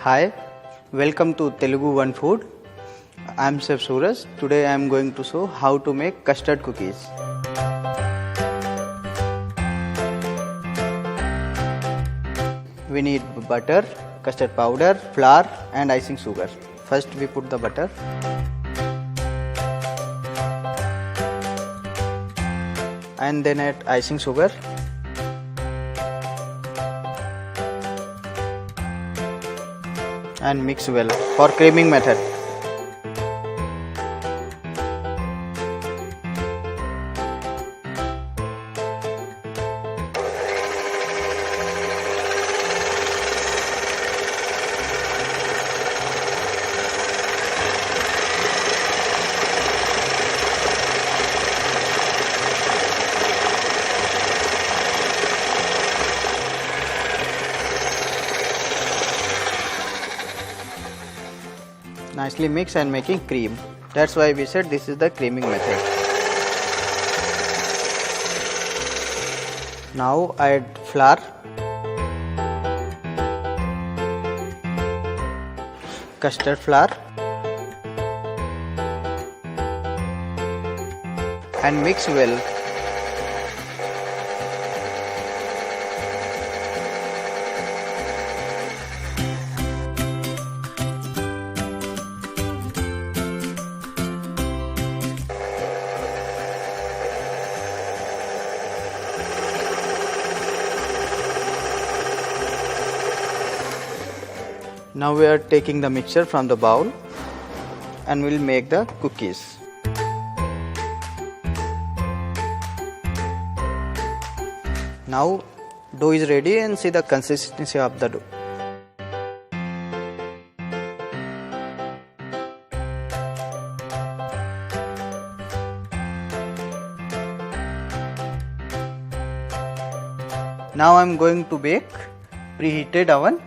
Hi, welcome to TeluguOne Food. I am Chef Suraj. Today I am going to show how to make custard cookies. We need butter, custard powder, flour and icing sugar. First we put the butter. And then add icing sugar. And mix well for creaming method. Nicely mix and making cream. That's why we said this is the creaming method. Now add flour, custard flour and mix well. Now we are taking the mixture from the bowl and we'll make the cookies. Now dough is ready and see the consistency of the dough. Now I am going to bake preheated oven